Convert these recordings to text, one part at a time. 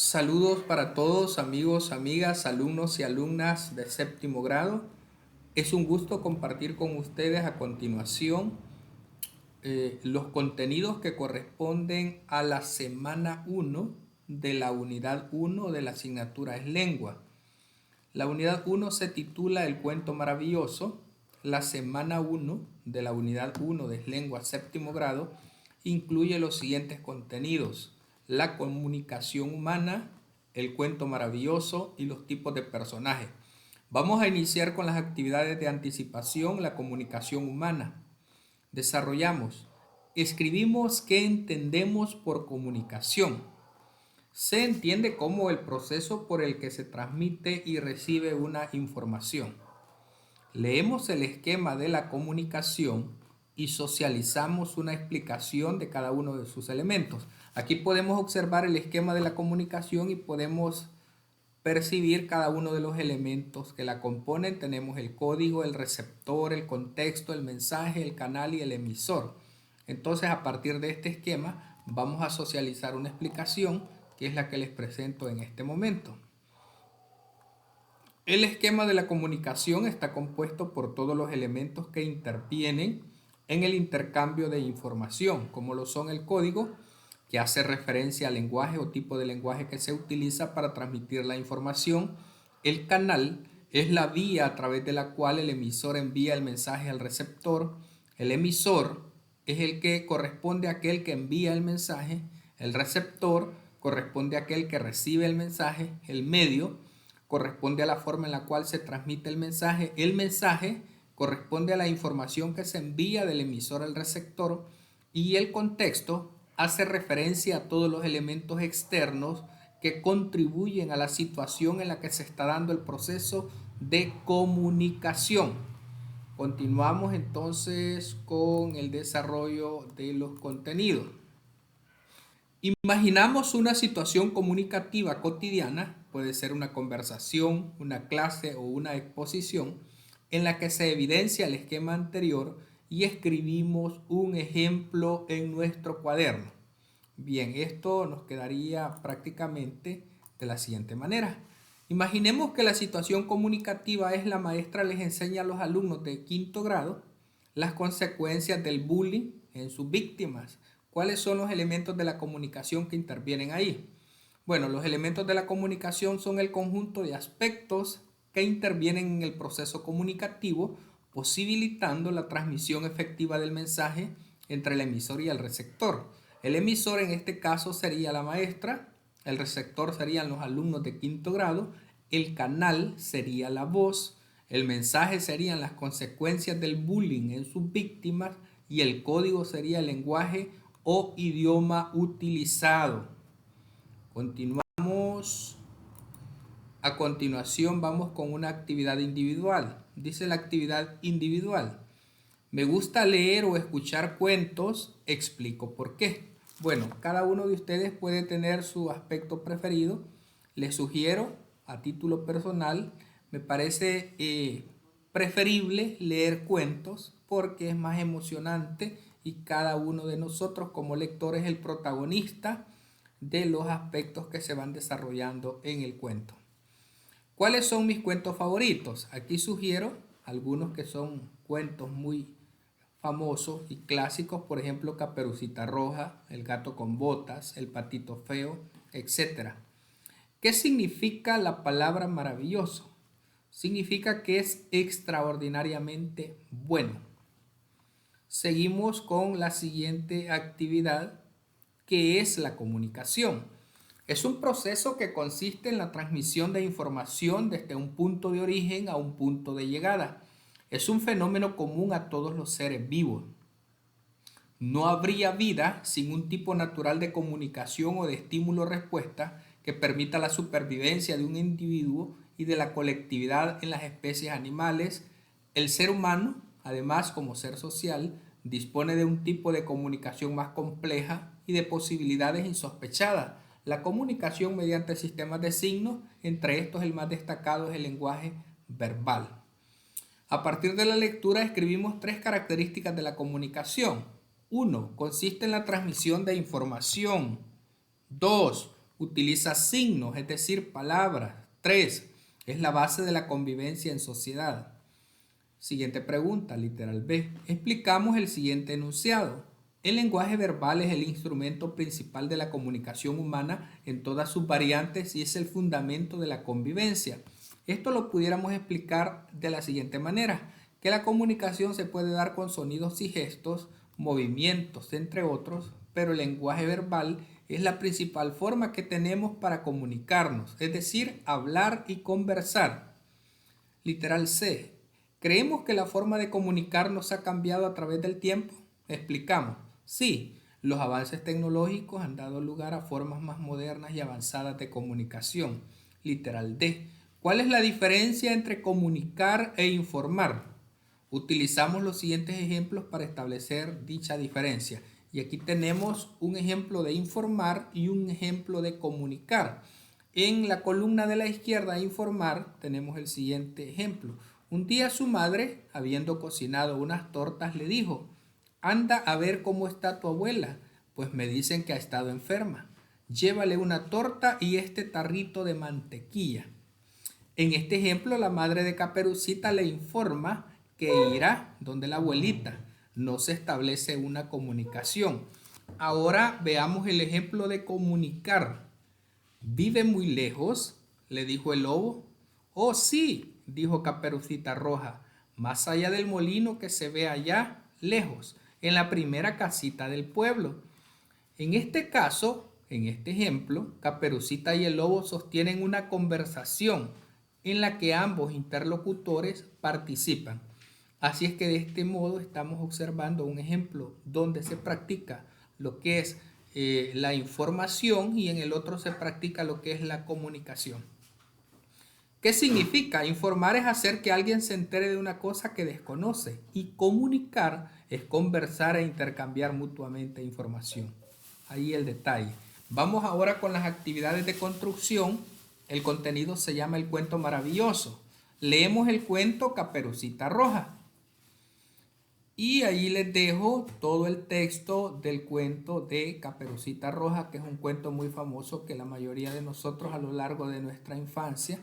Saludos para todos, amigos, amigas, alumnos y alumnas de séptimo grado. Es un gusto compartir con ustedes a continuación los contenidos que corresponden a la semana 1 de la unidad 1 de la asignatura es lengua. La unidad 1 se titula El cuento maravilloso. La semana 1 de la unidad 1 de lengua séptimo grado incluye los siguientes contenidos: la comunicación humana, el cuento maravilloso y los tipos de personajes. Vamos a iniciar con las actividades de anticipación, la comunicación humana. Desarrollamos. Escribimos qué entendemos por comunicación. Se entiende como el proceso por el que se transmite y recibe una información. Leemos el esquema de la comunicación y socializamos una explicación de cada uno de sus elementos. Aquí podemos observar el esquema de la comunicación y podemos percibir cada uno de los elementos que la componen. Tenemos el código, el receptor, el contexto, el mensaje, el canal y el emisor. Entonces, a partir de este esquema, vamos a socializar una explicación que es la que les presento en este momento. El esquema de la comunicación está compuesto por todos los elementos que intervienen en el intercambio de información, como lo son el código, que hace referencia al lenguaje o tipo de lenguaje que se utiliza para transmitir la información. El canal es la vía a través de la cual el emisor envía el mensaje al receptor. El emisor es el que corresponde a aquel que envía el mensaje. El receptor corresponde a aquel que recibe el mensaje. El medio corresponde a la forma en la cual se transmite el mensaje. El mensaje corresponde a la información que se envía del emisor al receptor, y el contexto hace referencia a todos los elementos externos que contribuyen a la situación en la que se está dando el proceso de comunicación. Continuamos entonces con el desarrollo de los contenidos. Imaginamos una situación comunicativa cotidiana, puede ser una conversación, una clase o una exposición, en la que se evidencia el esquema anterior y escribimos un ejemplo en nuestro cuaderno. Bien, esto nos quedaría prácticamente de la siguiente manera. Imaginemos que la situación comunicativa es: la maestra les enseña a los alumnos de quinto grado las consecuencias del bullying en sus víctimas. ¿Cuáles son los elementos de la comunicación que intervienen ahí? Bueno, los elementos de la comunicación son el conjunto de aspectos que intervienen en el proceso comunicativo, posibilitando la transmisión efectiva del mensaje entre el emisor y el receptor. El emisor en este caso sería la maestra, el receptor serían los alumnos de quinto grado, el canal sería la voz, el mensaje serían las consecuencias del bullying en sus víctimas y el código sería el lenguaje o idioma utilizado. Continuamos. A continuación vamos con una actividad individual. Dice la actividad individual: me gusta leer o escuchar cuentos, explico por qué. Bueno, cada uno de ustedes puede tener su aspecto preferido. Les sugiero, a título personal, me parece preferible leer cuentos porque es más emocionante y cada uno de nosotros como lector es el protagonista de los aspectos que se van desarrollando en el cuento. ¿Cuáles son mis cuentos favoritos? Aquí sugiero algunos que son cuentos muy famosos y clásicos, por ejemplo, Caperucita Roja, El gato con botas, El patito feo, etc. ¿Qué significa la palabra maravilloso? Significa que es extraordinariamente bueno. Seguimos con la siguiente actividad, que es la comunicación. Es un proceso que consiste en la transmisión de información desde un punto de origen a un punto de llegada. Es un fenómeno común a todos los seres vivos. No habría vida sin un tipo natural de comunicación o de estímulo-respuesta que permita la supervivencia de un individuo y de la colectividad en las especies animales. El ser humano, además, como ser social, dispone de un tipo de comunicación más compleja y de posibilidades insospechadas. La comunicación mediante sistemas de signos, entre estos el más destacado es el lenguaje verbal. A partir de la lectura escribimos 3 características de la comunicación. 1. Consiste en la transmisión de información. 2. Utiliza signos, es decir, palabras. 3. Es la base de la convivencia en sociedad. Siguiente pregunta, literal B. Explicamos el siguiente enunciado. El lenguaje verbal es el instrumento principal de la comunicación humana en todas sus variantes y es el fundamento de la convivencia. Esto lo pudiéramos explicar de la siguiente manera, que la comunicación se puede dar con sonidos y gestos, movimientos, entre otros, pero el lenguaje verbal es la principal forma que tenemos para comunicarnos, es decir, hablar y conversar. Literal C. ¿Creemos que la forma de comunicarnos ha cambiado a través del tiempo? Explicamos. Sí, los avances tecnológicos han dado lugar a formas más modernas y avanzadas de comunicación. Literal D. ¿Cuál es la diferencia entre comunicar e informar? Utilizamos los siguientes ejemplos para establecer dicha diferencia. Y aquí tenemos un ejemplo de informar y un ejemplo de comunicar. En la columna de la izquierda, informar, tenemos el siguiente ejemplo. Un día su madre, habiendo cocinado unas tortas, le dijo: anda a ver cómo está tu abuela, pues me dicen que ha estado enferma. Llévale una torta y este tarrito de mantequilla. En este ejemplo, la madre de Caperucita le informa que irá donde la abuelita. No se establece una comunicación. Ahora veamos el ejemplo de comunicar. ¿Vive muy lejos?, le dijo el lobo. Oh, sí, dijo Caperucita Roja, más allá del molino que se ve allá, lejos, en la primera casita del pueblo. En este caso, en este ejemplo, Caperucita y el lobo sostienen una conversación en la que ambos interlocutores participan. Así es que de este modo estamos observando un ejemplo donde se practica lo que es la información y en el otro se practica lo que es la comunicación. ¿Qué significa? Informar es hacer que alguien se entere de una cosa que desconoce y comunicar es conversar e intercambiar mutuamente información. Ahí el detalle. Vamos ahora con las actividades de construcción. El contenido se llama El cuento maravilloso. Leemos el cuento Caperucita Roja. Y ahí les dejo todo el texto del cuento de Caperucita Roja, que es un cuento muy famoso que la mayoría de nosotros a lo largo de nuestra infancia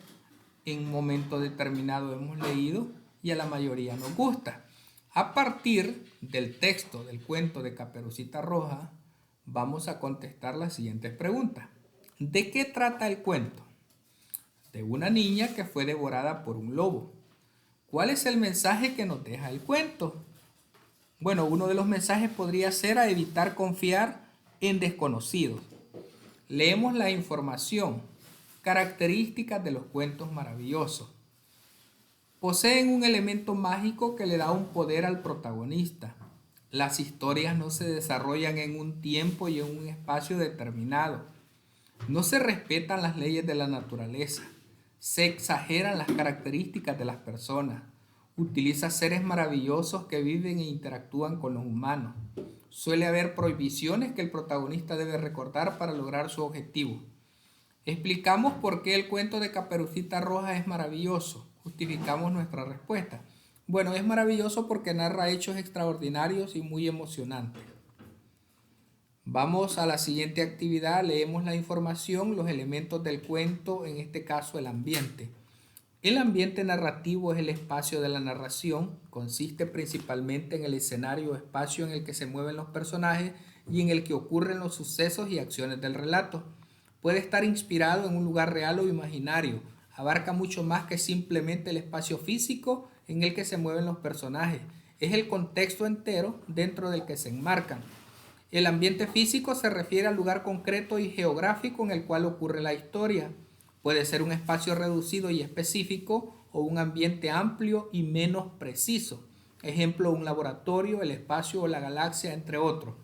en un momento determinado hemos leído y a la mayoría nos gusta. A partir del texto del cuento de Caperucita Roja, vamos a contestar las siguientes preguntas. ¿De qué trata el cuento? De una niña que fue devorada por un lobo. ¿Cuál es el mensaje que nos deja el cuento? Bueno, uno de los mensajes podría ser a evitar confiar en desconocidos. Leemos la información. Características de los cuentos maravillosos. Poseen un elemento mágico que le da un poder al protagonista. Las historias no se desarrollan en un tiempo y en un espacio determinado. No se respetan las leyes de la naturaleza. Se exageran las características de las personas. Utiliza seres maravillosos que viven e interactúan con los humanos. Suele haber prohibiciones que el protagonista debe recordar para lograr su objetivo. Explicamos por qué el cuento de Caperucita Roja es maravilloso. Justificamos nuestra respuesta. Bueno, es maravilloso porque narra hechos extraordinarios y muy emocionantes. Vamos a la siguiente actividad. Leemos la información, los elementos del cuento, en este caso el ambiente. El ambiente narrativo es el espacio de la narración. Consiste principalmente en el escenario o espacio en el que se mueven los personajes y en el que ocurren los sucesos y acciones del relato. Puede estar inspirado en un lugar real o imaginario. Abarca mucho más que simplemente el espacio físico en el que se mueven los personajes. Es el contexto entero dentro del que se enmarcan. El ambiente físico se refiere al lugar concreto y geográfico en el cual ocurre la historia. Puede ser un espacio reducido y específico o un ambiente amplio y menos preciso. Ejemplo, un laboratorio, el espacio o la galaxia, entre otros.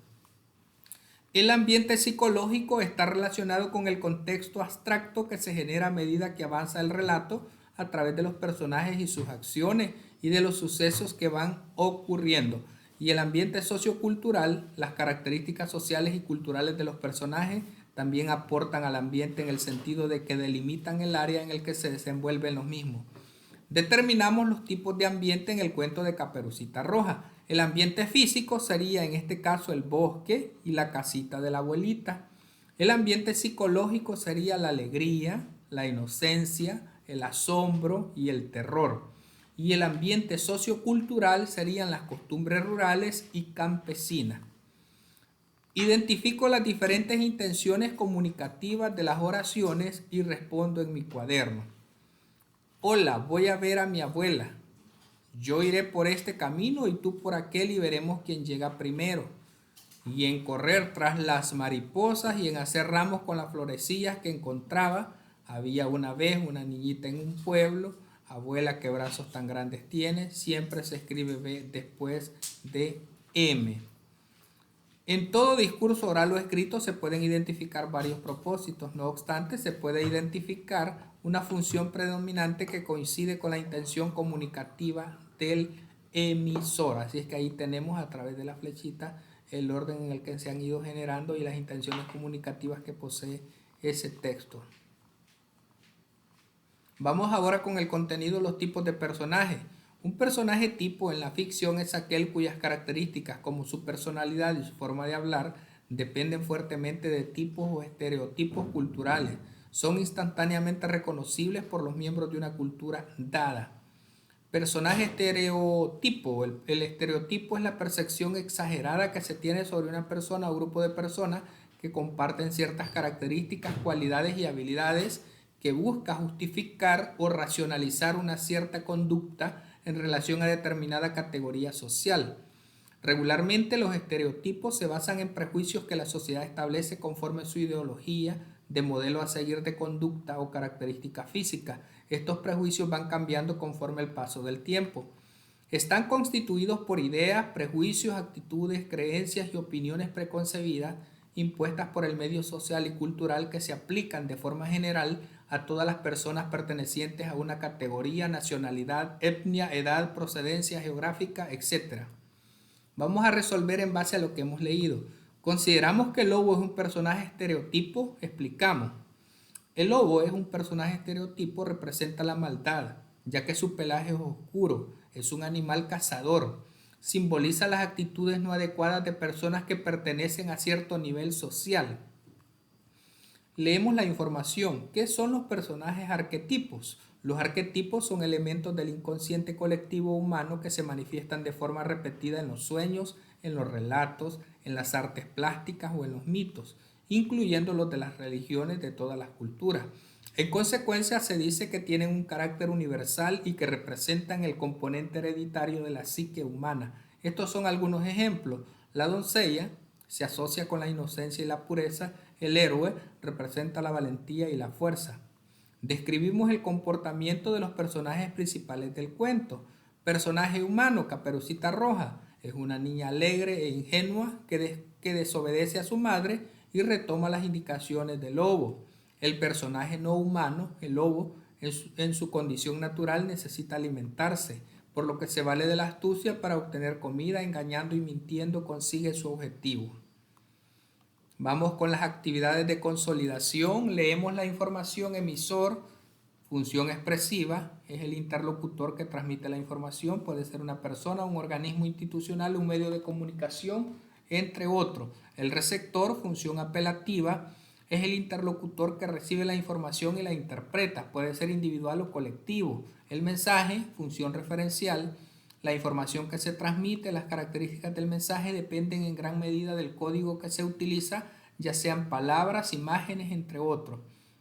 El ambiente psicológico está relacionado con el contexto abstracto que se genera a medida que avanza el relato a través de los personajes y sus acciones y de los sucesos que van ocurriendo. Y el ambiente sociocultural, las características sociales y culturales de los personajes también aportan al ambiente en el sentido de que delimitan el área en el que se desenvuelven los mismos. Determinamos los tipos de ambiente en el cuento de Caperucita Roja. El ambiente físico sería en este caso el bosque y la casita de la abuelita. El ambiente psicológico sería la alegría, la inocencia, el asombro y el terror. Y el ambiente sociocultural serían las costumbres rurales y campesinas. Identifico las diferentes intenciones comunicativas de las oraciones y respondo en mi cuaderno. Hola, voy a ver a mi abuela. Yo iré por este camino y tú por aquel y veremos quién llega primero. Y en correr tras las mariposas y en hacer ramos con las florecillas que encontraba, había una vez una niñita en un pueblo, abuela qué brazos tan grandes tiene, siempre se escribe B después de M. En todo discurso oral o escrito se pueden identificar varios propósitos, no obstante se puede identificar una función predominante que coincide con la intención comunicativa del emisor. Así es que ahí tenemos a través de la flechita el orden en el que se han ido generando y las intenciones comunicativas que posee ese texto. Vamos ahora con el contenido de los tipos de personajes. Un personaje tipo en la ficción es aquel cuyas características como su personalidad y su forma de hablar dependen fuertemente de tipos o estereotipos culturales. Son instantáneamente reconocibles por los miembros de una cultura dada. Personaje estereotipo. El estereotipo es la percepción exagerada que se tiene sobre una persona o grupo de personas que comparten ciertas características, cualidades y habilidades que busca justificar o racionalizar una cierta conducta en relación a determinada categoría social. Regularmente los estereotipos se basan en prejuicios que la sociedad establece conforme a su ideología de modelo a seguir de conducta o características físicas. Estos prejuicios van cambiando conforme el paso del tiempo. Están constituidos por ideas, prejuicios, actitudes, creencias y opiniones preconcebidas impuestas por el medio social y cultural que se aplican de forma general a todas las personas pertenecientes a una categoría, nacionalidad, etnia, edad, procedencia geográfica, etc. Vamos a resolver en base a lo que hemos leído. Consideramos que el lobo es un personaje estereotipo, explicamos. El lobo es un personaje estereotipo, representa la maldad, ya que su pelaje es oscuro, es un animal cazador, simboliza las actitudes no adecuadas de personas que pertenecen a cierto nivel social. Leemos la información. ¿Qué son los personajes arquetipos? Los arquetipos son elementos del inconsciente colectivo humano que se manifiestan de forma repetida en los sueños, en los relatos, en las artes plásticas o en los mitos, incluyendo los de las religiones de todas las culturas. En consecuencia, se dice que tienen un carácter universal y que representan el componente hereditario de la psique humana. Estos son algunos ejemplos. La doncella se asocia con la inocencia y la pureza. El héroe representa la valentía y la fuerza. Describimos el comportamiento de los personajes principales del cuento. Personaje humano, Caperucita Roja, es una niña alegre e ingenua que desobedece a su madre y retoma las indicaciones del lobo. El personaje no humano, el lobo, en su condición natural necesita alimentarse, por lo que se vale de la astucia para obtener comida, engañando y mintiendo consigue su objetivo. Vamos con las actividades de consolidación. Leemos la información. Emisor, función expresiva, es el interlocutor que transmite la información. Puede ser una persona, un organismo institucional, un medio de comunicación, entre otros. El receptor, función apelativa, es el interlocutor que recibe la información y la interpreta. Puede ser individual o colectivo. El mensaje, función referencial, la información que se transmite, las características del mensaje dependen en gran medida del código que se utiliza, ya sean palabras, imágenes, entre otros.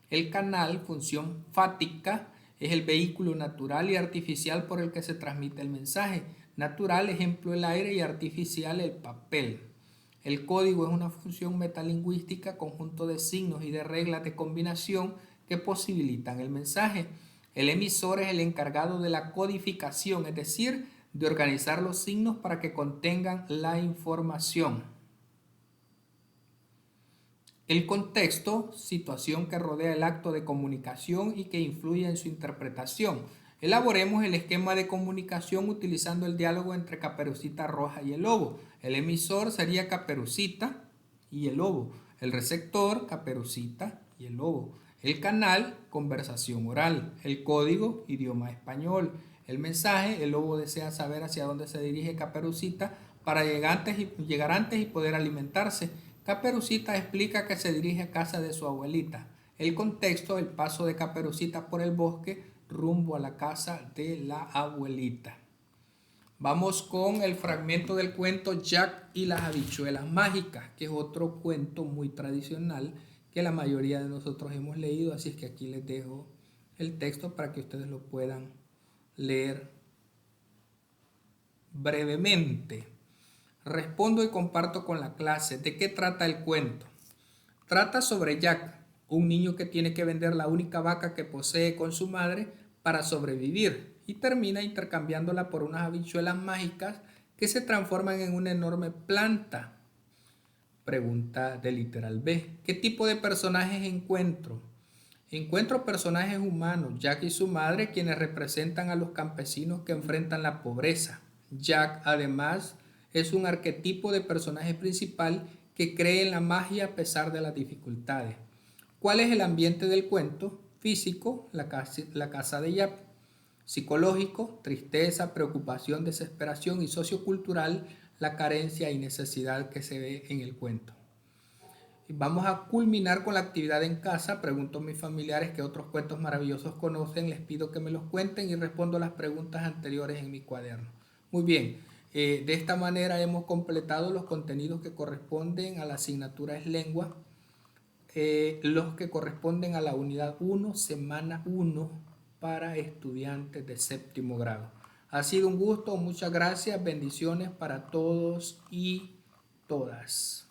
El canal, función fática, es el vehículo natural y artificial por el que se transmite el mensaje. Natural, ejemplo, el aire, y artificial, el papel. El código es una función metalingüística, conjunto de signos y de reglas de combinación que posibilitan el mensaje. El emisor es el encargado de la codificación, es decir, de organizar los signos para que contengan la información. El contexto, situación que rodea el acto de comunicación y que influye en su interpretación. Elaboremos el esquema de comunicación utilizando el diálogo entre Caperucita Roja y el lobo. El emisor sería Caperucita y el lobo. El receptor, Caperucita y el lobo. El canal, conversación oral. El código, idioma español. El mensaje, el lobo desea saber hacia dónde se dirige Caperucita para llegar antes y poder alimentarse. Caperucita explica que se dirige a casa de su abuelita. El contexto, el paso de Caperucita por el bosque rumbo a la casa de la abuelita. Vamos con el fragmento del cuento Jack y las habichuelas mágicas, que es otro cuento muy tradicional que la mayoría de nosotros hemos leído, así es que aquí les dejo el texto para que ustedes lo puedan leer brevemente. Respondo y comparto con la clase. ¿De qué trata el cuento? Trata sobre Jack, un niño que tiene que vender la única vaca que posee con su madre para sobrevivir y termina intercambiándola por unas habichuelas mágicas que se transforman en una enorme planta. Pregunta de literal B. ¿Qué tipo de personajes encuentro? Encuentro personajes humanos, Jack y su madre, quienes representan a los campesinos que enfrentan la pobreza. Jack, además, es un arquetipo de personaje principal que cree en la magia a pesar de las dificultades. ¿Cuál es el ambiente del cuento? Físico, la casa de Jack. Psicológico, tristeza, preocupación, desesperación, y sociocultural, la carencia y necesidad que se ve en el cuento. Vamos a culminar con la actividad en casa. Pregunto a mis familiares qué otros cuentos maravillosos conocen, les pido que me los cuenten y respondo las preguntas anteriores en mi cuaderno. Muy bien, de esta manera hemos completado los contenidos que corresponden a la asignatura es lengua, los que corresponden a la unidad 1, semana 1 para estudiantes de séptimo grado. Ha sido un gusto, muchas gracias, bendiciones para todos y todas.